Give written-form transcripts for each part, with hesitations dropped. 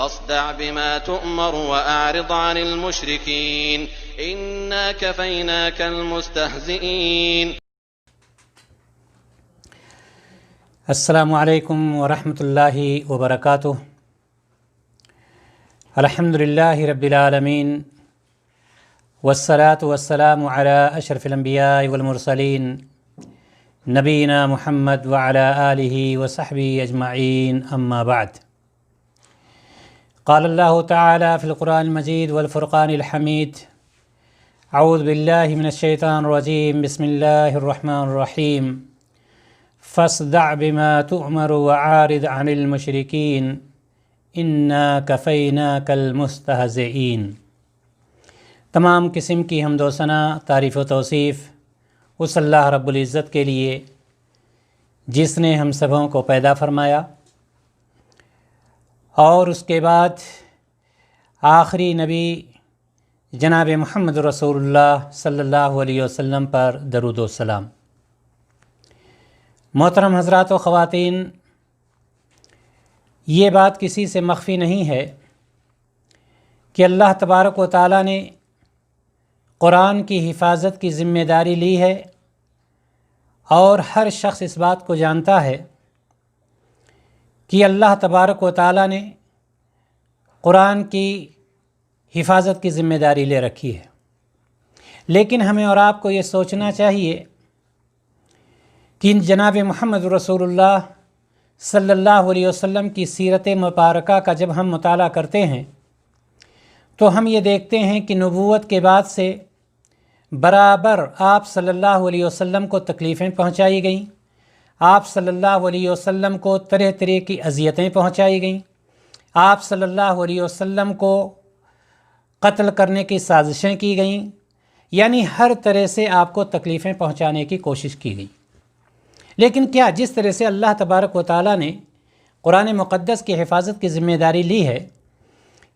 فاصدع بما تؤمر وأعرض عن المشركين إنا كفيناك المستهزئين. السلام علیکم ورحمۃ اللہ وبرکاتہ. الحمد للہ رب العالمین والصلاة والسلام علی اشرف الانبیاء والمرسلین نبینا محمد وعلی آلہ وصحبہ اجمعین، اما بعد. قال اللہ تعالی فی القرآن المجید والفرقان الحمید: اعوذ باللہ من الشیطان الرجیم، بسم اللہ الرحمن الرحیم. فاصدع بما تؤمر وعارض عن المشرکین انا کفیناک المستہزئین. تمام قسم کی حمد و ثنا، تعریف و توصیف اس اللہ رب العزت کے لیے جس نے ہم سبوں کو پیدا فرمایا اور اس کے بعد آخری نبی جناب محمد رسول اللہ صلی اللہ علیہ وسلم پر درود و سلام. محترم حضرات و خواتین، یہ بات کسی سے مخفی نہیں ہے کہ اللہ تبارک و تعالیٰ نے قرآن کی حفاظت کی ذمہ داری لی ہے، اور ہر شخص اس بات کو جانتا ہے کہ اللہ تبارک و تعالیٰ نے قرآن کی حفاظت کی ذمہ داری لے رکھی ہے. لیکن ہمیں اور آپ کو یہ سوچنا چاہیے کہ جناب محمد رسول اللہ صلی اللہ علیہ وسلم کی سیرت مبارکہ کا جب ہم مطالعہ کرتے ہیں تو ہم یہ دیکھتے ہیں کہ نبوت کے بعد سے برابر آپ صلی اللہ علیہ وسلم کو تکلیفیں پہنچائی گئیں، آپ صلی اللہ علیہ وسلم کو طرح طرح کی اذیتیں پہنچائی گئیں، آپ صلی اللہ علیہ وسلم کو قتل کرنے کی سازشیں کی گئیں، یعنی ہر طرح سے آپ کو تکلیفیں پہنچانے کی کوشش کی گئی. لیکن کیا جس طرح سے اللہ تبارک و تعالیٰ نے قرآن مقدس کی حفاظت کی ذمہ داری لی ہے،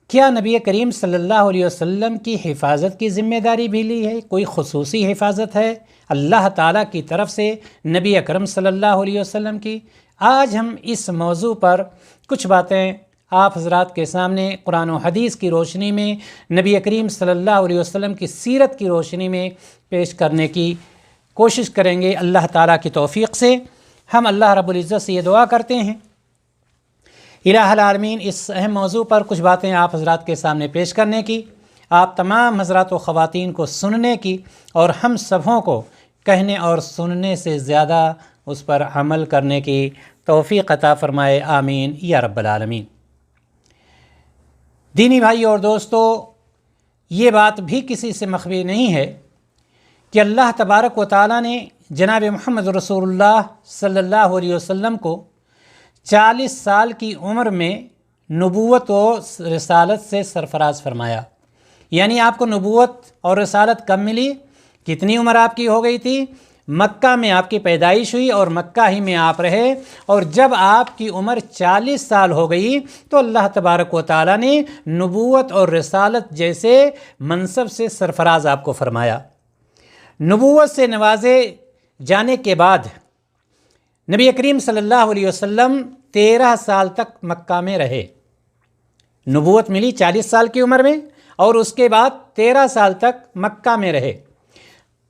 کیا نبی کریم صلی اللہ علیہ وسلم کی حفاظت کی ذمہ داری بھی لی ہے؟ کوئی خصوصی حفاظت ہے اللہ تعالیٰ کی طرف سے نبی اکرم صلی اللہ علیہ وسلم کی؟ آج ہم اس موضوع پر کچھ باتیں آپ حضرات کے سامنے قرآن و حدیث کی روشنی میں، نبی کریم صلی اللہ علیہ وسلم کی سیرت کی روشنی میں پیش کرنے کی کوشش کریں گے. اللہ تعالیٰ کی توفیق سے ہم اللہ رب العزت سے یہ دعا کرتے ہیں الہ العالمین اس اہم موضوع پر کچھ باتیں آپ حضرات کے سامنے پیش کرنے کی، آپ تمام حضرات و خواتین کو سننے کی، اور ہم سبوں کو کہنے اور سننے سے زیادہ اس پر عمل کرنے کی توفیق عطا فرمائے، آمین یا رب العالمین. دینی بھائی اور دوستو، یہ بات بھی کسی سے مخفی نہیں ہے کہ اللہ تبارک و تعالیٰ نے جناب محمد رسول اللہ صلی اللہ علیہ وسلم کو 40 سال کی عمر میں نبوت و رسالت سے سرفراز فرمایا. یعنی آپ کو نبوت اور رسالت کب ملی؟ کتنی عمر آپ کی ہو گئی تھی؟ مکہ میں آپ کی پیدائش ہوئی اور مکہ ہی میں آپ رہے، اور جب آپ کی عمر 40 سال ہو گئی تو اللہ تبارک و تعالیٰ نے نبوت اور رسالت جیسے منصب سے سرفراز آپ کو فرمایا. نبوت سے نوازے جانے کے بعد نبی کریم صلی اللہ علیہ وسلم 13 سال تک مکہ میں رہے. نبوت ملی 40 سال کی عمر میں، اور اس کے بعد 13 سال تک مکہ میں رہے.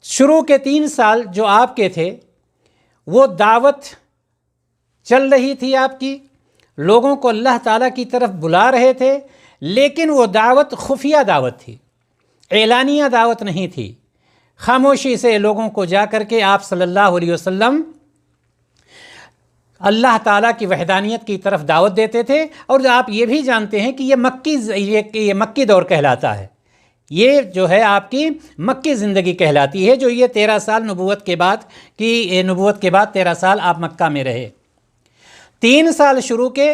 شروع کے 3 سال جو آپ کے تھے وہ دعوت چل رہی تھی، آپ کی لوگوں کو اللہ تعالیٰ کی طرف بلا رہے تھے، لیکن وہ دعوت خفیہ دعوت تھی، اعلانیہ دعوت نہیں تھی. خاموشی سے لوگوں کو جا کر کے آپ صلی اللہ علیہ وسلم اللہ تعالیٰ کی وحدانیت کی طرف دعوت دیتے تھے. اور آپ یہ بھی جانتے ہیں کہ یہ مکی دور کہلاتا ہے، یہ جو ہے آپ کی مکی زندگی کہلاتی ہے، جو یہ 13 سال نبوت کے بعد 13 سال آپ مکہ میں رہے. 3 سال شروع کے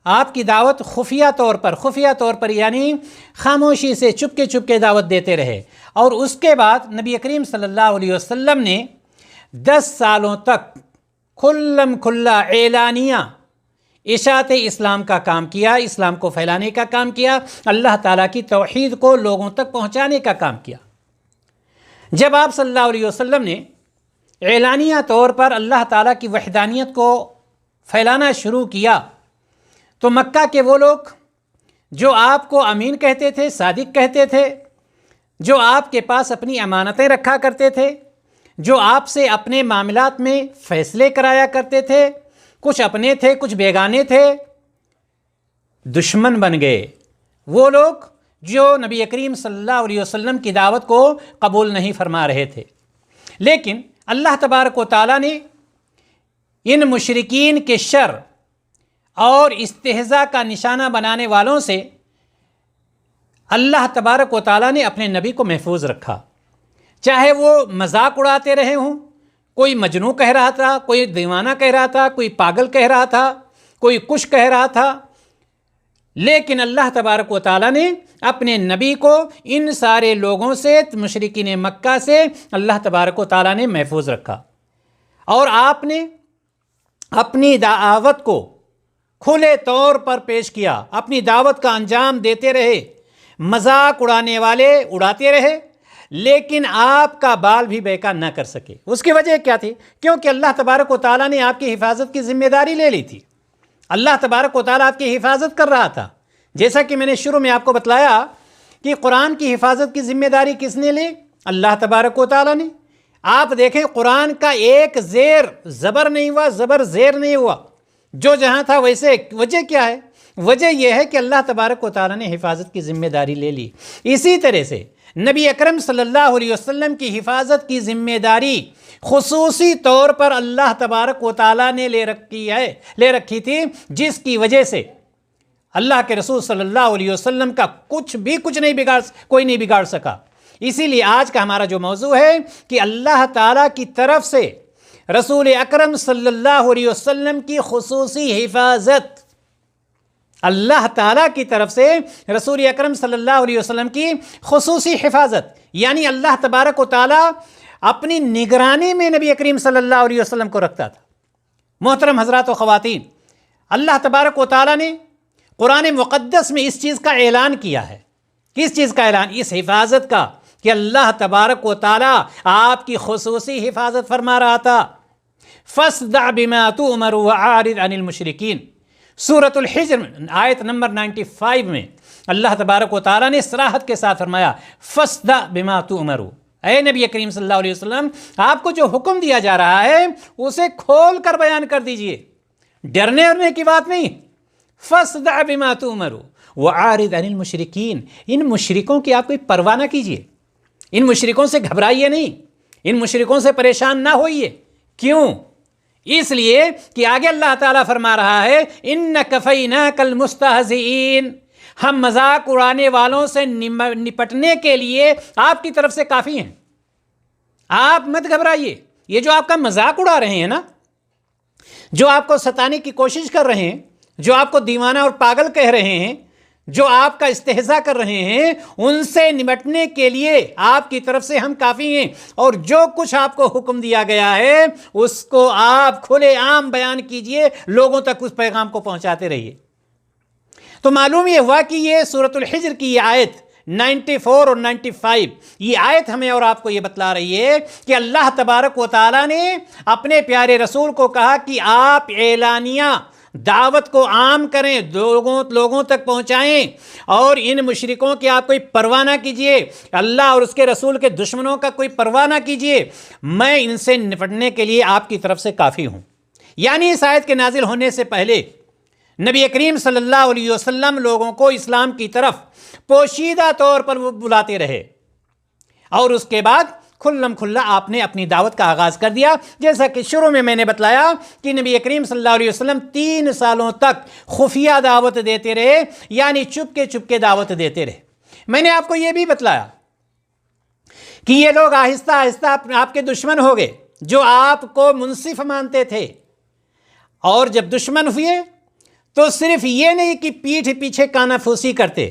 آپ کی دعوت خفیہ طور پر یعنی خاموشی سے چپکے دعوت دیتے رہے. اور اس کے بعد نبی کریم صلی اللہ علیہ وسلم نے 10 سالوں تک کھلا اعلانیہ اشاعت اسلام کا کام کیا، اسلام کو پھیلانے کا کام کیا، اللہ تعالیٰ کی توحید کو لوگوں تک پہنچانے کا کام کیا. جب آپ صلی اللہ علیہ وسلم نے اعلانیہ طور پر اللہ تعالیٰ کی وحدانیت کو پھیلانا شروع کیا تو مکہ کے وہ لوگ جو آپ کو امین کہتے تھے، صادق کہتے تھے، جو آپ کے پاس اپنی امانتیں رکھا کرتے تھے، جو آپ سے اپنے معاملات میں فیصلے کرایا کرتے تھے، کچھ اپنے تھے کچھ بیگانے تھے، دشمن بن گئے۔ وہ لوگ جو نبی کریم صلی اللہ علیہ وسلم کی دعوت کو قبول نہیں فرما رہے تھے، لیکن اللہ تبارک و تعالیٰ نے ان مشرکین کے شر اور استہزاء کا نشانہ بنانے والوں سے اللہ تبارک و تعالیٰ نے اپنے نبی کو محفوظ رکھا، چاہے وہ مذاق اڑاتے رہے ہوں، کوئی مجنوں کہہ رہا تھا، کوئی دیوانہ کہہ رہا تھا، کوئی پاگل کہہ رہا تھا، کوئی کچھ کہہ رہا تھا، لیکن اللہ تبارک و تعالیٰ نے اپنے نبی کو ان سارے لوگوں سے، مشرکین مکہ سے اللہ تبارک و تعالیٰ نے محفوظ رکھا، اور آپ نے اپنی دعوت کو کھلے طور پر پیش کیا، اپنی دعوت کا انجام دیتے رہے، مذاق اڑانے والے اڑاتے رہے، لیکن آپ کا بال بھی بیکار نہ کر سکے۔ اس کی وجہ کیا تھی؟ کیونکہ اللہ تبارک و تعالیٰ نے آپ کی حفاظت کی ذمہ داری لے لی تھی۔ اللہ تبارک و تعالیٰ آپ کی حفاظت کر رہا تھا، جیسا کہ میں نے شروع میں آپ کو بتلایا کہ قرآن کی حفاظت کی ذمہ داری کس نے لی؟ اللہ تبارک و تعالیٰ نے۔ آپ دیکھیں قرآن کا ایک زیر زبر نہیں ہوا، زبر زیر نہیں ہوا، جو جہاں تھا ویسے۔ وجہ کیا ہے؟ وجہ یہ ہے کہ اللہ تبارک و تعالیٰ نے حفاظت کی ذمہ داری لے لی۔ اسی طرح سے نبی اکرم صلی اللہ علیہ وسلم کی حفاظت کی ذمہ داری خصوصی طور پر اللہ تبارک و تعالیٰ نے لے رکھی تھی، جس کی وجہ سے اللہ کے رسول صلی اللہ علیہ وسلم کا کوئی نہیں بگاڑ سکا۔ اسی لیے آج کا ہمارا جو موضوع ہے کہ اللہ تعالیٰ کی طرف سے رسول اکرم صلی اللہ علیہ وسلم کی خصوصی حفاظت، اللہ تعالیٰ کی طرف سے رسول اکرم صلی اللہ علیہ وسلم کی خصوصی حفاظت، یعنی اللہ تبارک و تعالیٰ اپنی نگرانی میں نبی کریم صلی اللہ علیہ وسلم کو رکھتا تھا۔ محترم حضرات و خواتین، اللہ تبارک و تعالیٰ نے قرآن مقدس میں اس چیز کا اعلان کیا ہے۔ کس چیز کا اعلان؟ اس حفاظت کا، کہ اللہ تبارک و تعالیٰ آپ کی خصوصی حفاظت فرما رہا تھا۔ فَاصْدَعْ بِمَا تُؤْمَرُ وَأَعْرِضْ عَنِ الْمُشْرِكِينَ، سورۃ الحجر آیت نمبر 95 میں اللہ تبارک و تعالیٰ نے صراحت کے ساتھ فرمایا فَاصْدَعْ بِمَا تُؤْمَرُ، اے نبی کریم صلی اللہ علیہ وسلم، آپ کو جو حکم دیا جا رہا ہے اسے کھول کر بیان کر دیجئے، ڈرنے ورنے کی بات نہیں۔ فَاصْدَعْ بِمَا تُؤْمَرُ وَأَعْرِضْ عَنِ الْمُشْرِكِينَ، ان مشرکوں کی آپ کوئی پرواہ نہ کیجئے، ان مشرکوں سے گھبرائیے نہیں، ان مشرکوں سے پریشان نہ ہوئیے۔ کیوں؟ اس لیے کہ آگے اللہ تعالیٰ فرما رہا ہے اِنَّ كَفَيْنَاكَ الْمُسْتَهْزِئِينَ، ہم مذاق اڑانے والوں سے نپٹنے کے لیے آپ کی طرف سے کافی ہیں، آپ مت گھبرائیے۔ یہ جو آپ کا مذاق اڑا رہے ہیں نا، جو آپ کو ستانے کی کوشش کر رہے ہیں، جو آپ کو دیوانہ اور پاگل کہہ رہے ہیں، جو آپ کا استہزاء کر رہے ہیں، ان سے نمٹنے کے لیے آپ کی طرف سے ہم کافی ہیں، اور جو کچھ آپ کو حکم دیا گیا ہے اس کو آپ کھلے عام بیان کیجئے، لوگوں تک اس پیغام کو پہنچاتے رہیے۔ تو معلوم یہ ہوا کہ یہ سورۃ الحجر کی یہ آیت 94 اور 95، یہ آیت ہمیں اور آپ کو یہ بتلا رہی ہے کہ اللہ تبارک و تعالیٰ نے اپنے پیارے رسول کو کہا کہ آپ اعلانیہ دعوت کو عام کریں، لوگوں تک پہنچائیں، اور ان مشرکوں کی آپ کوئی پرواہ نہ کیجئے، اللہ اور اس کے رسول کے دشمنوں کا کوئی پرواہ نہ کیجئے، میں ان سے نپٹنے کے لیے آپ کی طرف سے کافی ہوں۔ یعنی اس آیت کے نازل ہونے سے پہلے نبی کریم صلی اللہ علیہ وسلم لوگوں کو اسلام کی طرف پوشیدہ طور پر بلاتے رہے، اور اس کے بعد کھلم کھلا آپ نے اپنی دعوت کا آغاز کر دیا۔ جیسا کہ شروع میں نے بتلایا کہ نبی کریم صلی اللہ علیہ وسلم 3 سالوں تک خفیہ دعوت دیتے رہے، یعنی چپ کے دعوت دیتے رہے۔ میں نے آپ کو یہ بھی بتلایا کہ یہ لوگ آہستہ آہستہ آپ کے دشمن ہو گئے، جو آپ کو منصف مانتے تھے، اور جب دشمن ہوئے تو صرف یہ نہیں کہ پیٹھ پیچھے کانافوسی کرتے،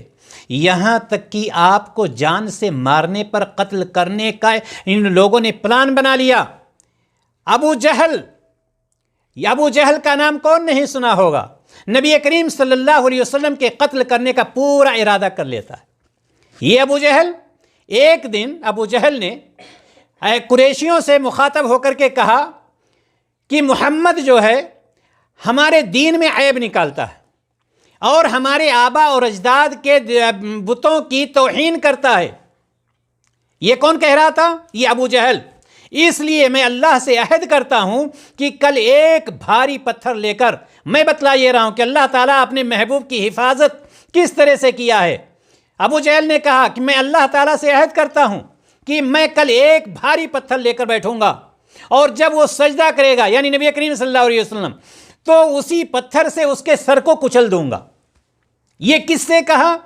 یہاں تک کہ آپ کو جان سے مارنے پر قتل کرنے کا ان لوگوں نے پلان بنا لیا۔ ابو جہل کا نام کون نہیں سنا ہوگا؟ نبی کریم صلی اللہ علیہ وسلم کے قتل کرنے کا پورا ارادہ کر لیتا ہے۔ یہ ابو جہل، ایک دن ابو جہل نے قریشیوں سے مخاطب ہو کر کے کہا کہ محمد جو ہے ہمارے دین میں عیب نکالتا ہے، اور ہمارے آبا اور اجداد کے بتوں کی توہین کرتا ہے۔ یہ کون کہہ رہا تھا؟ یہ ابو جہل۔ اس لیے میں اللہ سے عہد کرتا ہوں کہ کل ایک بھاری پتھر لے کر میں بتلا یہ رہا ہوں کہ اللہ تعالیٰ اپنے محبوب کی حفاظت کس طرح سے کیا ہے۔ ابو جہل نے کہا کہ میں اللہ تعالیٰ سے عہد کرتا ہوں کہ میں کل ایک بھاری پتھر لے کر بیٹھوں گا، اور جب وہ سجدہ کرے گا یعنی نبی کریم صلی اللہ علیہ وسلم، تو اسی پتھر سے اس کے سر کو کچل دوں گا۔ یہ کس سے کہا؟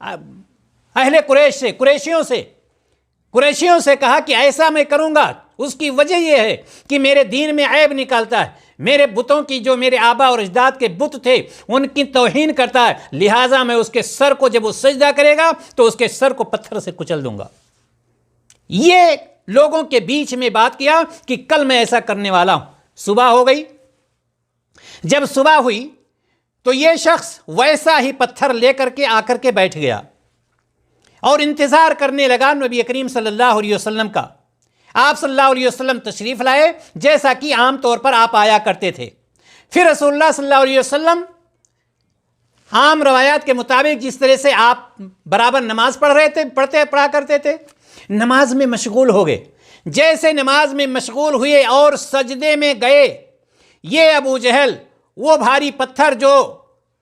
اہل قریش سے، قریشیوں سے کہا کہ ایسا میں کروں گا۔ اس کی وجہ یہ ہے کہ میرے دین میں عیب نکالتا ہے، میرے بتوں کی، جو میرے آبا اور اجداد کے بت تھے ان کی توہین کرتا ہے، لہٰذا میں اس کے سر کو، جب وہ سجدہ کرے گا تو اس کے سر کو پتھر سے کچل دوں گا۔ یہ لوگوں کے بیچ میں بات کیا کہ کل میں ایسا کرنے والا ہوں۔ صبح ہو گئی، جب صبح ہوئی تو یہ شخص ویسا ہی پتھر لے کر کے آ کر کے بیٹھ گیا اور انتظار کرنے لگا نبی کریم صلی اللہ علیہ وسلم کا۔ آپ صلی اللہ علیہ وسلم تشریف لائے جیسا کہ عام طور پر آپ آیا کرتے تھے۔ پھر رسول اللہ صلی اللہ علیہ وسلم عام روایات کے مطابق جس طرح سے آپ برابر نماز پڑھا کرتے تھے، نماز میں مشغول ہو گئے۔ جیسے نماز میں مشغول ہوئے اور سجدے میں گئے، یہ ابو جہل وہ بھاری پتھر جو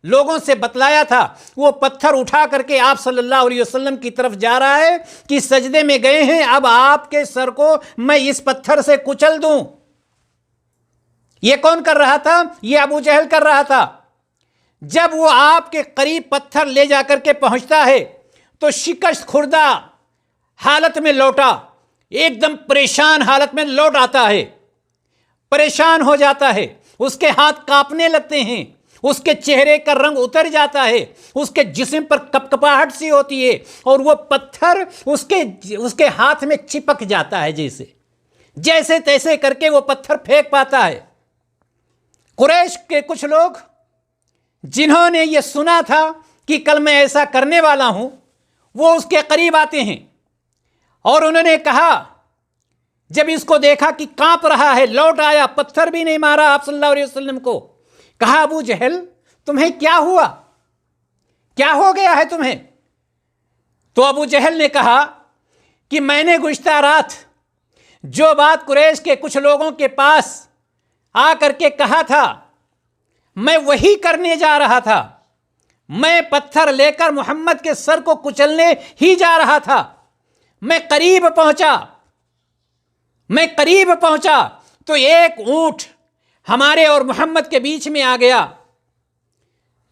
لوگوں سے بتلایا تھا، وہ پتھر اٹھا کر کے آپ صلی اللہ علیہ وسلم کی طرف جا رہا ہے کہ سجدے میں گئے ہیں، اب آپ کے سر کو میں اس پتھر سے کچل دوں۔ یہ کون کر رہا تھا؟ یہ ابو جہل کر رہا تھا۔ جب وہ آپ کے قریب پتھر لے جا کر کے پہنچتا ہے تو شکست خوردہ حالت میں لوٹا، ایک دم پریشان حالت میں لوٹ آتا ہے، پریشان ہو جاتا ہے، اس کے ہاتھ کانپنے لگتے ہیں، اس کے چہرے کا رنگ اتر جاتا ہے، اس کے جسم پر کپکپاہٹ سی ہوتی ہے، اور وہ پتھر اس کے ہاتھ میں چپک جاتا ہے، جیسے تیسے کر کے وہ پتھر پھینک پاتا ہے۔ قریش کے کچھ لوگ جنہوں نے یہ سنا تھا کہ کل میں ایسا کرنے والا ہوں، وہ اس کے قریب آتے ہیں اور انہوں نے کہا، جب اس کو دیکھا کہ کانپ رہا ہے، لوٹ آیا، پتھر بھی نہیں مارا آپ صلی اللہ علیہ وسلم کو، کہا ابو جہل تمہیں کیا ہوا؟ کیا ہو گیا ہے تمہیں؟ تو ابو جہل نے کہا کہ میں نے گزشتہ رات جو بات قریش کے کچھ لوگوں کے پاس آ کر کے کہا تھا، میں وہی کرنے جا رہا تھا۔ میں پتھر لے کر محمد کے سر کو کچلنے ہی جا رہا تھا۔ میں قریب پہنچا تو ایک اونٹ ہمارے اور محمد کے بیچ میں آ گیا۔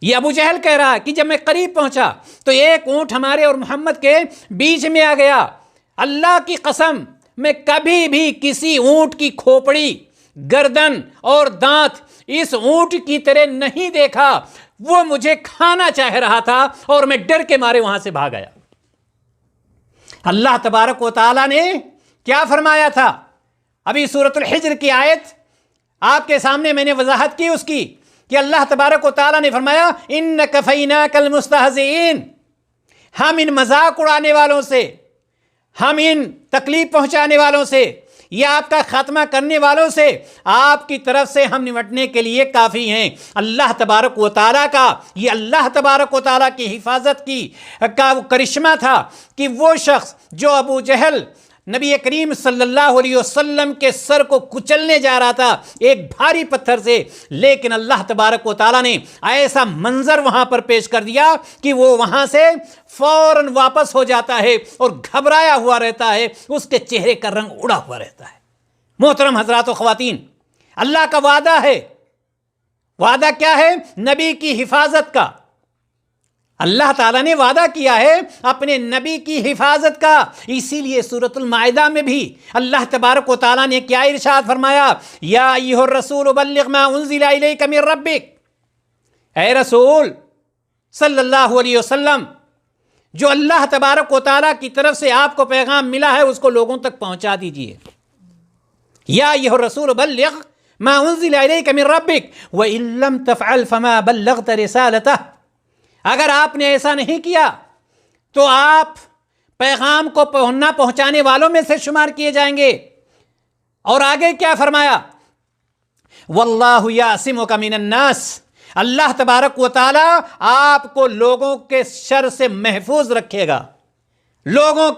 یہ ابو جہل کہہ رہا ہے کہ جب میں قریب پہنچا تو ایک اونٹ ہمارے اور محمد کے بیچ میں آ گیا۔ اللہ کی قسم میں کبھی بھی کسی اونٹ کی کھوپڑی، گردن اور دانت اس اونٹ کی طرح نہیں دیکھا۔ وہ مجھے کھانا چاہ رہا تھا اور میں ڈر کے مارے وہاں سے بھاگ آیا۔ اللہ تبارک و تعالیٰ نے کیا فرمایا تھا؟ ابھی سورۃ الحجر کی آیت آپ کے سامنے میں نے وضاحت کی اس کی، کہ اللہ تبارک و تعالیٰ نے فرمایا اِنَّ كَفَيْنَاكَ الْمُسْتَهْزِئِينَ، ہم ان مذاق اڑانے والوں سے، ہم ان تکلیف پہنچانے والوں سے، یا آپ کا خاتمہ کرنے والوں سے، آپ کی طرف سے ہم نمٹنے کے لیے کافی ہیں۔ اللہ تبارک و تعالیٰ کا، یہ اللہ تبارک و تعالیٰ کی حفاظت کا وہ کرشمہ تھا کہ وہ شخص جو ابو جہل نبی کریم صلی اللہ علیہ وسلم کے سر کو کچلنے جا رہا تھا ایک بھاری پتھر سے، لیکن اللہ تبارک و تعالیٰ نے ایسا منظر وہاں پر پیش کر دیا کہ وہ وہاں سے فوراً واپس ہو جاتا ہے اور گھبرایا ہوا رہتا ہے، اس کے چہرے کا رنگ اڑا ہوا رہتا ہے۔ محترم حضرات و خواتین، اللہ کا وعدہ ہے۔ وعدہ کیا ہے؟ نبی کی حفاظت کا۔ اللہ تعالیٰ نے وعدہ کیا ہے اپنے نبی کی حفاظت کا۔ اسی لیے سورۃ المائدہ میں بھی اللہ تبارک و تعالیٰ نے کیا ارشاد فرمایا؟ یا ایھا الرسول بلغ ما انزل الیک من ربک، اے رسول صلی اللہ علیہ وسلم، جو اللہ تبارک و تعالیٰ کی طرف سے آپ کو پیغام ملا ہے اس کو لوگوں تک پہنچا دیجئے۔ یا ایھا الرسول بلغ ما انزل الیک من ربک وان لم تفعل فما بلغت رسالتہ، اگر آپ نے ایسا نہیں کیا تو آپ پیغام کو نہ پہنچانے والوں میں سے شمار کیے جائیں گے۔ اور آگے کیا فرمایا؟ واللہ یعصمک من الناس، اللہ تبارک و تعالی آپ کو لوگوں کے شر سے محفوظ رکھے گا، لوگوں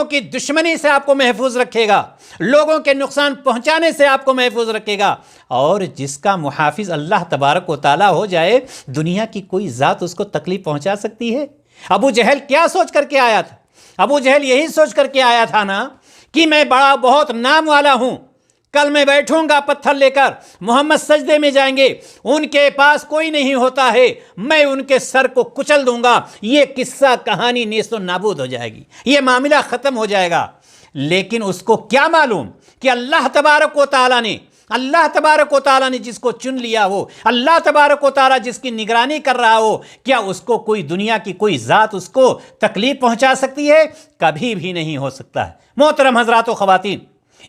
کی دشمنی سے آپ کو محفوظ رکھے گا، لوگوں کے نقصان پہنچانے سے آپ کو محفوظ رکھے گا۔ اور جس کا محافظ اللہ تبارک و تعالی ہو جائے، دنیا کی کوئی ذات اس کو تکلیف پہنچا سکتی ہے؟ ابو جہل کیا سوچ کر کے آیا تھا؟ ابو جہل یہی سوچ کر کے آیا تھا نا کہ میں بہت نام والا ہوں، کل میں بیٹھوں گا پتھر لے کر، محمد سجدے میں جائیں گے، ان کے پاس کوئی نہیں ہوتا ہے، میں ان کے سر کو کچل دوں گا، یہ قصہ کہانی نیست و نابود ہو جائے گی، یہ معاملہ ختم ہو جائے گا۔ لیکن اس کو کیا معلوم کہ اللہ تبارک و تعالیٰ نے جس کو چن لیا ہو، اللہ تبارک و تعالیٰ جس کی نگرانی کر رہا ہو، کیا اس کو کوئی دنیا کی کوئی ذات اس کو تکلیف پہنچا سکتی ہے؟ کبھی بھی نہیں ہو سکتا ہے۔ محترم حضرات و خواتین،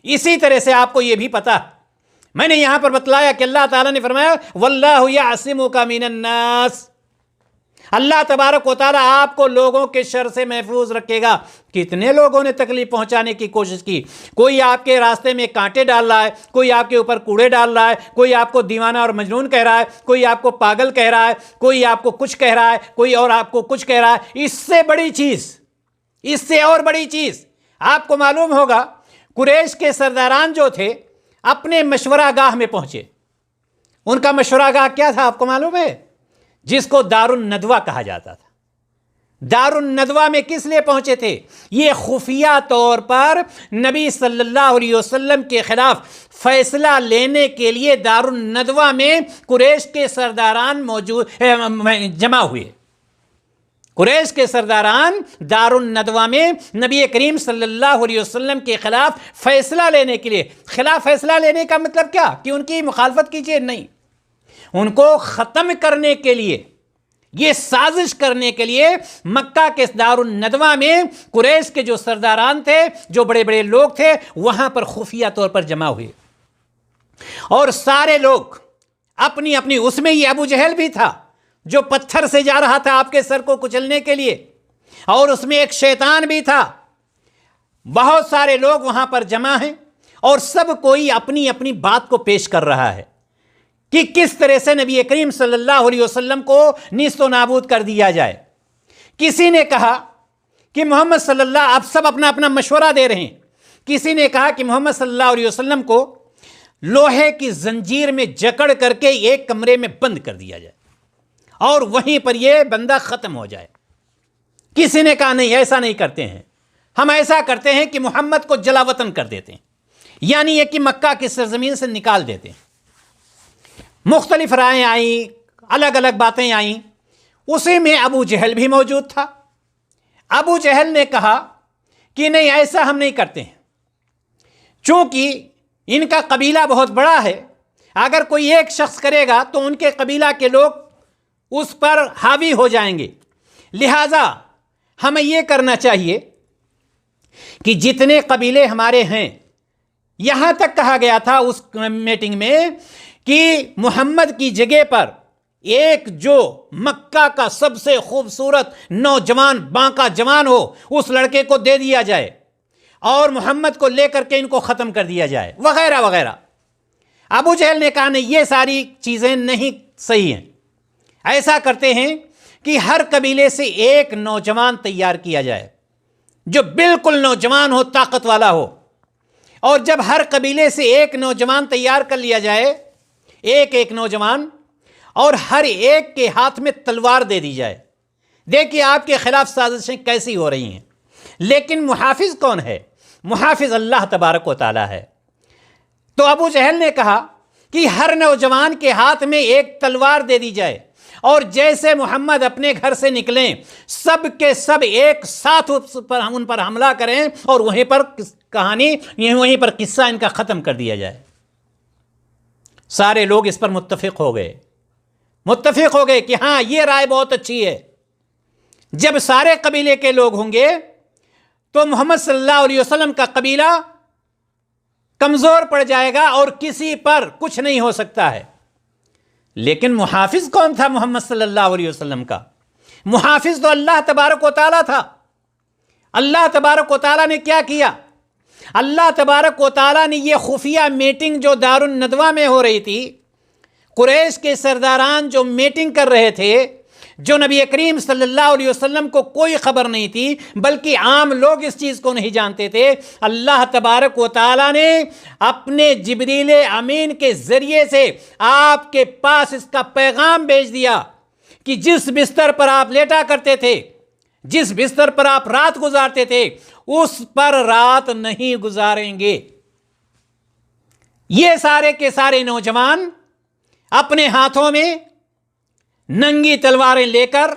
اسی طرح سے آپ کو یہ بھی پتا، میں نے یہاں پر بتلایا کہ اللہ تعالیٰ نے فرمایا واللہ یعصمک من الناس، اللہ تبارک و تعالیٰ آپ کو لوگوں کے شر سے محفوظ رکھے گا۔ کتنے لوگوں نے تکلیف پہنچانے کی کوشش کی، کوئی آپ کے راستے میں کانٹے ڈال رہا ہے، کوئی آپ کے اوپر کوڑے ڈال رہا ہے، کوئی آپ کو دیوانہ اور مجنون کہہ رہا ہے، کوئی آپ کو پاگل کہہ رہا ہے، کوئی آپ کو کچھ کہہ رہا ہے، کوئی اور آپ کو کچھ کہہ رہا ہے۔ اس سے اور بڑی چیز آپ کو معلوم ہوگا، قریش کے سرداران جو تھے اپنے مشورہ گاہ میں پہنچے۔ ان کا مشورہ گاہ کیا تھا آپ کو معلوم ہے؟ جس کو دار الندوہ کہا جاتا تھا۔ دار الندوہ میں کس لیے پہنچے تھے؟ یہ خفیہ طور پر نبی صلی اللہ علیہ وسلم کے خلاف فیصلہ لینے کے لیے دار الندوہ میں قریش کے سرداران جمع ہوئے۔ قریش کے سرداران دار الندوہ میں نبی کریم صلی اللہ علیہ وسلم کے خلاف فیصلہ لینے کے لیے، خلاف فیصلہ لینے کا مطلب کیا کہ ان کی مخالفت کیجیے؟ نہیں، ان کو ختم کرنے کے لیے، یہ سازش کرنے کے لیے مکہ کے دار الندوہ میں قریش کے جو سرداران تھے، جو بڑے بڑے لوگ تھے، وہاں پر خفیہ طور پر جمع ہوئے، اور سارے لوگ اپنی اپنی، اس میں یہ ابو جہل بھی تھا جو پتھر سے جا رہا تھا آپ کے سر کو کچلنے کے لیے، اور اس میں ایک شیطان بھی تھا۔ بہت سارے لوگ وہاں پر جمع ہیں، اور سب کوئی اپنی اپنی بات کو پیش کر رہا ہے کہ کس طرح سے نبی کریم صلی اللہ علیہ وسلم کو نیست و نابود کر دیا جائے۔ کسی نے کہا کہ محمد صلی اللہ، اب سب اپنا اپنا مشورہ دے رہے ہیں، کسی نے کہا کہ محمد صلی اللہ علیہ وسلم کو لوہے کی زنجیر میں جکڑ کر کے ایک کمرے میں بند کر دیا جائے اور وہیں پر یہ بندہ ختم ہو جائے۔ کسی نے کہا نہیں، ایسا نہیں کرتے ہیں، ہم ایسا کرتے ہیں کہ محمد کو جلا وطن کر دیتے ہیں، یعنی یہ کہ مکہ کی سرزمین سے نکال دیتے ہیں۔ مختلف رائیں آئیں، الگ الگ باتیں آئیں، اسی میں ابو جہل بھی موجود تھا۔ ابو جہل نے کہا کہ نہیں، ایسا ہم نہیں کرتے ہیں، چونکہ ان کا قبیلہ بہت بڑا ہے، اگر کوئی ایک شخص کرے گا تو ان کے قبیلہ کے لوگ اس پر حاوی ہو جائیں گے، لہٰذا ہمیں یہ کرنا چاہیے کہ جتنے قبیلے ہمارے ہیں، یہاں تک کہا گیا تھا اس میٹنگ میں کہ محمد کی جگہ پر ایک جو مکہ کا سب سے خوبصورت نوجوان بانکا جوان ہو، اس لڑکے کو دے دیا جائے اور محمد کو لے کر کے ان کو ختم کر دیا جائے، وغیرہ وغیرہ۔ ابو جہل نے کہا نہیں، یہ ساری چیزیں نہیں صحیح ہیں، ایسا کرتے ہیں کہ ہر قبیلے سے ایک نوجوان تیار کیا جائے جو بالکل نوجوان ہو، طاقت والا ہو، اور جب ہر قبیلے سے ایک نوجوان تیار کر لیا جائے، ایک نوجوان، اور ہر ایک کے ہاتھ میں تلوار دے دی جائے۔ دیکھیے آپ کے خلاف سازشیں کیسی ہو رہی ہیں، لیکن محافظ کون ہے؟ محافظ اللہ تبارک و تعالی ہے۔ تو ابو جہل نے کہا کہ ہر نوجوان کے ہاتھ میں ایک تلوار دے دی جائے، اور جیسے محمد اپنے گھر سے نکلیں، سب کے سب ایک ساتھ ان پر حملہ کریں اور وہیں پر کہانی، وہیں پر قصہ ان کا ختم کر دیا جائے۔ سارے لوگ اس پر متفق ہو گئے کہ ہاں، یہ رائے بہت اچھی ہے۔ جب سارے قبیلے کے لوگ ہوں گے تو محمد صلی اللہ علیہ وسلم کا قبیلہ کمزور پڑ جائے گا اور کسی پر کچھ نہیں ہو سکتا ہے۔ لیکن محافظ کون تھا محمد صلی اللہ علیہ وسلم کا؟ محافظ تو اللہ تبارک و تعالیٰ تھا۔ اللہ تبارک و تعالیٰ نے کیا کیا؟ اللہ تبارک و تعالیٰ نے یہ خفیہ میٹنگ جو دار الندوہ میں ہو رہی تھی، قریش کے سرداران جو میٹنگ کر رہے تھے، جو نبی کریم صلی اللہ علیہ وسلم کو کوئی خبر نہیں تھی، بلکہ عام لوگ اس چیز کو نہیں جانتے تھے، اللہ تبارک و تعالیٰ نے اپنے جبریل امین کے ذریعے سے آپ کے پاس اس کا پیغام بھیج دیا کہ جس بستر پر آپ لیٹا کرتے تھے، جس بستر پر آپ رات گزارتے تھے، اس پر رات نہیں گزاریں گے۔ یہ سارے کے سارے نوجوان اپنے ہاتھوں میں ننگی تلواریں لے کر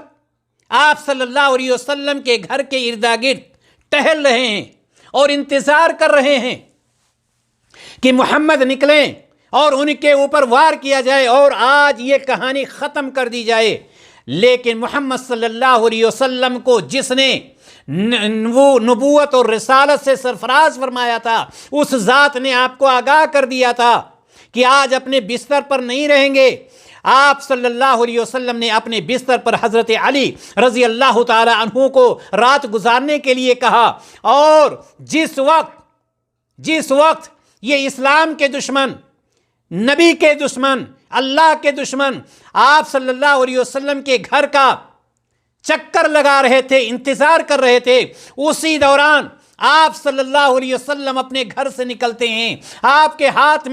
آپ صلی اللہ علیہ وسلم کے گھر کے ارد گرد ٹہل رہے ہیں اور انتظار کر رہے ہیں کہ محمد نکلیں اور ان کے اوپر وار کیا جائے اور آج یہ کہانی ختم کر دی جائے۔ لیکن محمد صلی اللہ علیہ وسلم کو جس نے وہ نبوت اور رسالت سے سرفراز فرمایا تھا، اس ذات نے آپ کو آگاہ کر دیا تھا کہ آج اپنے بستر پر نہیں رہیں گے۔ آپ صلی اللہ علیہ وسلم نے اپنے بستر پر حضرت علی رضی اللہ تعالی عنہ کو رات گزارنے کے لیے کہا، اور جس وقت یہ اسلام کے دشمن، نبی کے دشمن، اللہ کے دشمن آپ صلی اللہ علیہ وسلم کے گھر کا چکر لگا رہے تھے، انتظار کر رہے تھے، اسی دوران آپ صلی اللہ علیہ وسلم اپنے گھر سے نکلتے ہیں، آپ کے ہاتھ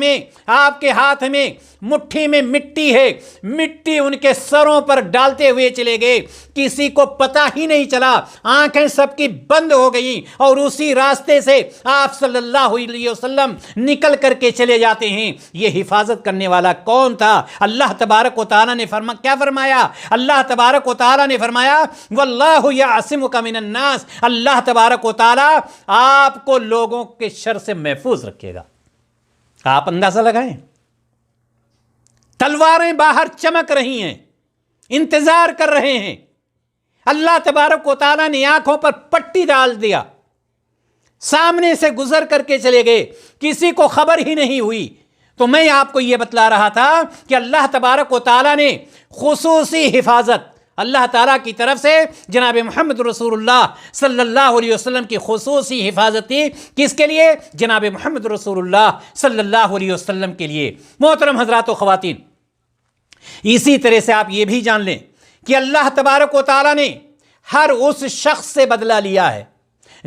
میں مٹھی میں مٹی ہے، مٹی ان کے سروں پر ڈالتے ہوئے چلے گئے، کسی کو پتہ ہی نہیں چلا، آنکھیں سب کی بند ہو گئیں، اور اسی راستے سے آپ صلی اللہ علیہ وسلم نکل کر کے چلے جاتے ہیں۔ یہ حفاظت کرنے والا کون تھا؟ اللہ تبارک و تعالیٰ نے کیا فرمایا؟ اللہ تبارک و تعالیٰ نے فرمایا واللہ یعصمک من الناس، اللہ تبارک و تعالیٰ آپ کو لوگوں کے شر سے محفوظ رکھے گا۔ آپ اندازہ لگائیں، تلواریں باہر چمک رہی ہیں، انتظار کر رہے ہیں، اللہ تبارک و تعالیٰ نے آنکھوں پر پٹی ڈال دیا، سامنے سے گزر کر کے چلے گئے، کسی کو خبر ہی نہیں ہوئی۔ تو میں آپ کو یہ بتلا رہا تھا کہ اللہ تبارک و تعالیٰ نے خصوصی حفاظت، اللہ تعالیٰ کی طرف سے جناب محمد رسول اللہ صلی اللہ علیہ وسلم کی خصوصی حفاظت تھی۔ کس کے لیے؟ جناب محمد رسول اللہ صلی اللہ علیہ وسلم کے لیے۔ محترم حضرات و خواتین، اسی طرح سے آپ یہ بھی جان لیں کہ اللہ تبارک و تعالیٰ نے ہر اس شخص سے بدلہ لیا ہے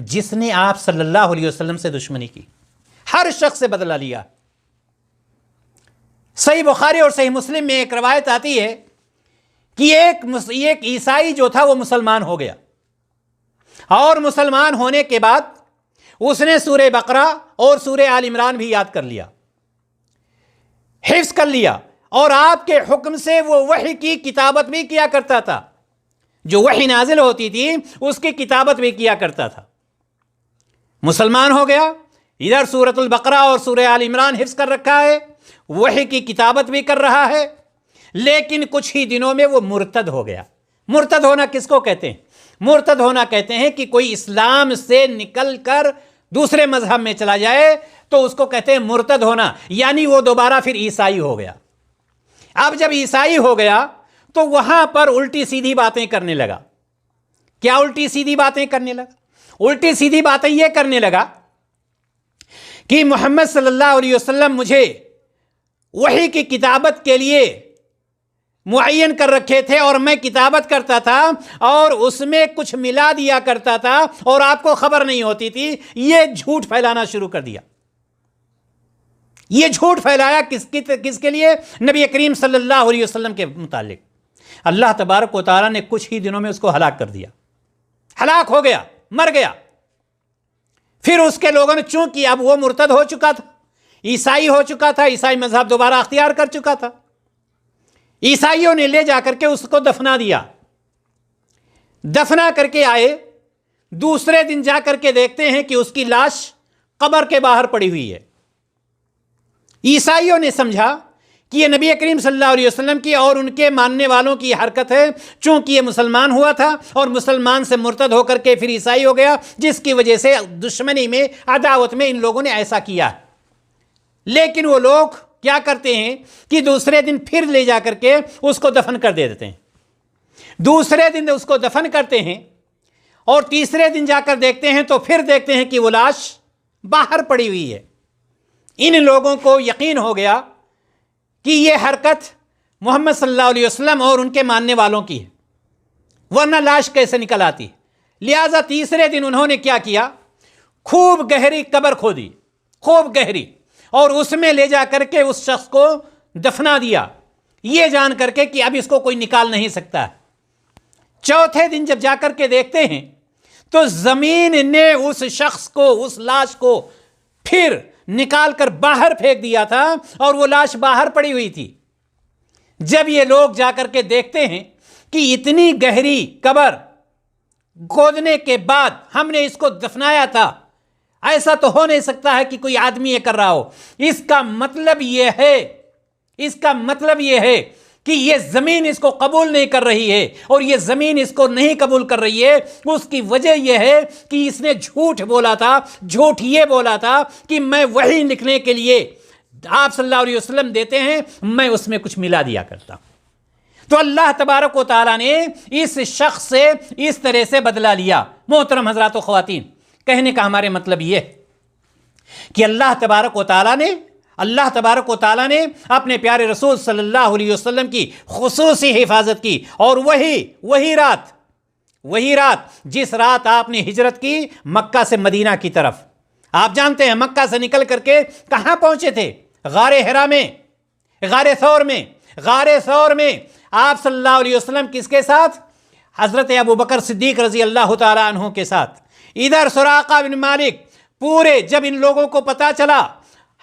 جس نے آپ صلی اللہ علیہ وسلم سے دشمنی کی، ہر شخص سے بدلہ لیا۔ صحیح بخاری اور صحیح مسلم میں ایک روایت آتی ہے کہ ایک عیسائی جو تھا وہ مسلمان ہو گیا، اور مسلمان ہونے کے بعد اس نے سورہ بقرہ اور سورہ آل عمران بھی یاد کر لیا، حفظ کر لیا، اور آپ کے حکم سے وہ وحی کی کتابت بھی کیا کرتا تھا، جو وحی نازل ہوتی تھی اس کی کتابت بھی کیا کرتا تھا۔ مسلمان ہو گیا، ادھر سورۃ البقرہ اور سورہ آل عمران حفظ کر رکھا ہے، وحی کی کتابت بھی کر رہا ہے، لیکن کچھ ہی دنوں میں وہ مرتد ہو گیا۔ مرتد ہونا کس کو کہتے ہیں؟ مرتد ہونا کہتے ہیں کہ کوئی اسلام سے نکل کر دوسرے مذہب میں چلا جائے تو اس کو کہتے ہیں مرتد ہونا، یعنی وہ دوبارہ پھر عیسائی ہو گیا۔ اب جب عیسائی ہو گیا تو وہاں پر الٹی سیدھی باتیں کرنے لگا۔ کیا الٹی سیدھی باتیں کرنے لگا؟ الٹی سیدھی باتیں یہ کرنے لگا کہ محمد صلی اللہ علیہ وسلم مجھے وحی کی کتابت کے لیے معین کر رکھے تھے، اور میں کتابت کرتا تھا اور اس میں کچھ ملا دیا کرتا تھا اور آپ کو خبر نہیں ہوتی تھی۔ یہ جھوٹ پھیلانا شروع کر دیا۔ یہ جھوٹ پھیلایا کس کے لیے؟ نبی کریم صلی اللہ علیہ وسلم کے متعلق۔ اللہ تبارک و تعالیٰ نے کچھ ہی دنوں میں اس کو ہلاک کر دیا، ہلاک ہو گیا، مر گیا۔ پھر اس کے لوگوں نے، چونکہ اب وہ مرتد ہو چکا تھا، عیسائی ہو چکا تھا، عیسائی مذہب دوبارہ اختیار کر چکا تھا، عیسائیوں نے لے جا کر کے اس کو دفنا دیا۔ دفنا کر کے آئے، دوسرے دن جا کر کے دیکھتے ہیں کہ اس کی لاش قبر کے باہر پڑی ہوئی ہے۔ عیسائیوں نے سمجھا کہ یہ نبی کریم صلی اللہ علیہ وسلم کی اور ان کے ماننے والوں کی حرکت ہے، چونکہ یہ مسلمان ہوا تھا اور مسلمان سے مرتد ہو کر کے پھر عیسائی ہو گیا، جس کی وجہ سے دشمنی میں، عداوت میں ان لوگوں نے ایسا کیا۔ لیکن وہ لوگ کیا کرتے ہیں کہ دوسرے دن پھر لے جا کر کے اس کو دفن کر دیتے ہیں، دوسرے دن اس کو دفن کرتے ہیں، اور تیسرے دن جا کر دیکھتے ہیں تو پھر دیکھتے ہیں کہ وہ لاش باہر پڑی ہوئی ہے۔ ان لوگوں کو یقین ہو گیا کہ یہ حرکت محمد صلی اللہ علیہ وسلم اور ان کے ماننے والوں کی ہے، ورنہ لاش کیسے نکل آتی؟ لہٰذا تیسرے دن انہوں نے کیا کیا؟ خوب گہری قبر کھودی، خوب گہری، اور اس میں لے جا کر کے اس شخص کو دفنا دیا، یہ جان کر کے کہ اب اس کو کوئی نکال نہیں سکتا۔ چوتھے دن جب جا کر کے دیکھتے ہیں تو زمین نے اس شخص کو، اس لاش کو پھر نکال کر باہر پھینک دیا تھا، اور وہ لاش باہر پڑی ہوئی تھی۔ جب یہ لوگ جا کر کے دیکھتے ہیں کہ اتنی گہری قبر کھودنے کے بعد ہم نے اس کو دفنایا تھا، ایسا تو ہو نہیں سکتا ہے کہ کوئی آدمی یہ کر رہا ہو، اس کا مطلب یہ ہے کہ یہ زمین اس کو قبول نہیں کر رہی ہے، اور یہ زمین اس کو نہیں قبول کر رہی ہے۔ اس کی وجہ یہ ہے کہ اس نے جھوٹ بولا تھا، جھوٹ یہ بولا تھا کہ میں وحی لکھنے کے لیے آپ صلی اللہ علیہ وسلم دیتے ہیں، میں اس میں کچھ ملا دیا کرتا ہوں۔ تو اللہ تبارک و تعالیٰ نے اس شخص سے اس طرح سے بدلہ لیا۔ محترم حضرات و خواتین، کہنے کا ہمارے مطلب یہ کہ اللہ تبارک و تعالیٰ نے اپنے پیارے رسول صلی اللہ علیہ وسلم کی خصوصی حفاظت کی، اور وہی رات جس رات آپ نے ہجرت کی مکہ سے مدینہ کی طرف، آپ جانتے ہیں مکہ سے نکل کر کے کہاں پہنچے تھے؟ غار حرا میں، غار ثور میں آپ صلی اللہ علیہ وسلم کس کے ساتھ؟ حضرت ابو بکر صدیق رضی اللہ تعالیٰ عنہ کے ساتھ۔ ادھر سراقہ بن مالک، پورے جب ان لوگوں کو پتا چلا،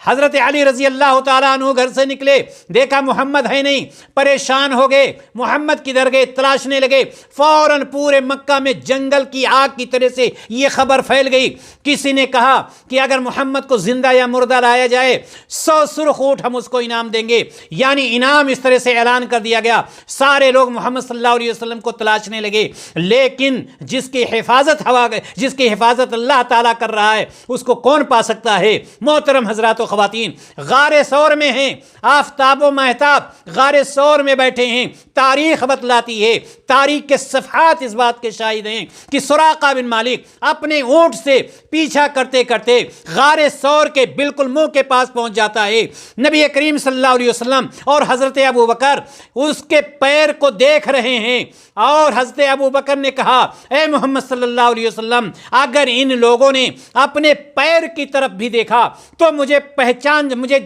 حضرت علی رضی اللہ تعالیٰ عنہ گھر سے نکلے، دیکھا محمد ہے نہیں، پریشان ہو گئے، محمد کدھر گئے تلاشنے لگے، فوراً پورے مکہ میں جنگل کی آگ کی طرح سے یہ خبر پھیل گئی۔ کسی نے کہا کہ اگر محمد کو زندہ یا مردہ لایا جائے 100 سرخ اونٹ ہم اس کو انعام دیں گے، یعنی انعام اس طرح سے اعلان کر دیا گیا۔ سارے لوگ محمد صلی اللہ علیہ وسلم کو تلاشنے لگے، لیکن جس کی حفاظت اللہ تعالیٰ کر رہا ہے اس کو کون پا سکتا ہے؟ محترم حضرات و خواتین، غار ثور میں ہیں، آفتاب و مہتاب غار ثور میں بیٹھے ہیں۔ تاریخ بتلاتی ہے، تاریخ کے صفحات اس بات کے شاہد ہیں کہ سراقہ بن مالک اپنے اونٹ سے پیچھا کرتے کرتے غار ثور کے بالکل منہ کے پاس پہنچ جاتا ہے۔ نبی کریم صلی اللہ علیہ وسلم اور حضرت ابو بکر اس کے پیر کو دیکھ رہے ہیں، اور حضرت ابو بکر نے کہا اے محمد صلی اللہ علیہ وسلم، اگر ان لوگوں نے اپنے پیر کی طرف بھی دیکھا تو مجھے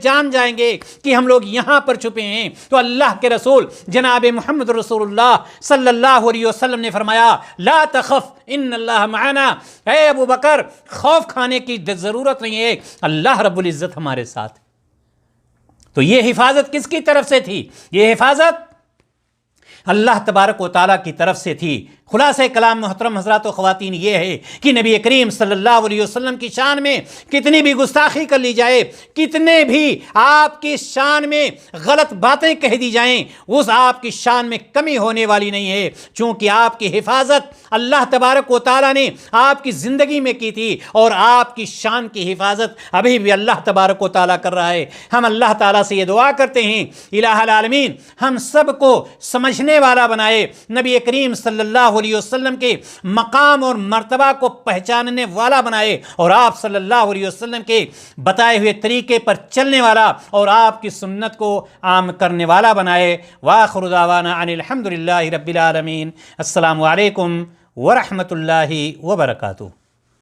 جان جائیں گے کہ ہم لوگ یہاں پر چھپے ہیں۔ تو اللہ کے رسول جناب محمد رسول اللہ صلی اللہ علیہ وسلم نے فرمایا لا تخف ان اللہ معنا، اے ابو بکر خوف کھانے کی ضرورت نہیں ہے، اللہ رب العزت ہمارے ساتھ۔ تو یہ حفاظت کس کی طرف سے تھی؟ یہ حفاظت اللہ تبارک و تعالیٰ کی طرف سے تھی۔ خلاصہ کلام محترم حضرات و خواتین یہ ہے کہ نبی کریم صلی اللہ علیہ وسلم کی شان میں کتنی بھی گستاخی کر لی جائے، کتنے بھی آپ کی شان میں غلط باتیں کہہ دی جائیں، اس آپ کی شان میں کمی ہونے والی نہیں ہے، چونکہ آپ کی حفاظت اللہ تبارک و تعالیٰ نے آپ کی زندگی میں کی تھی، اور آپ کی شان کی حفاظت ابھی بھی اللہ تبارک و تعالیٰ کر رہا ہے۔ ہم اللہ تعالیٰ سے یہ دعا کرتے ہیں الہ العالمین ہم سب کو سمجھنے والا بنائے، نبی کریم صلی اللہ علیہ وسلم کے مقام اور مرتبہ کو پہچاننے والا بنائے، اور آپ صلی اللہ علیہ وسلم کے بتائے ہوئے طریقے پر چلنے والا اور آپ کی سنت کو عام کرنے والا بنائے۔ وآخر دعوانا ان الحمد للہ رب العالمین۔ السلام علیکم ورحمۃ اللہ وبرکاتہ۔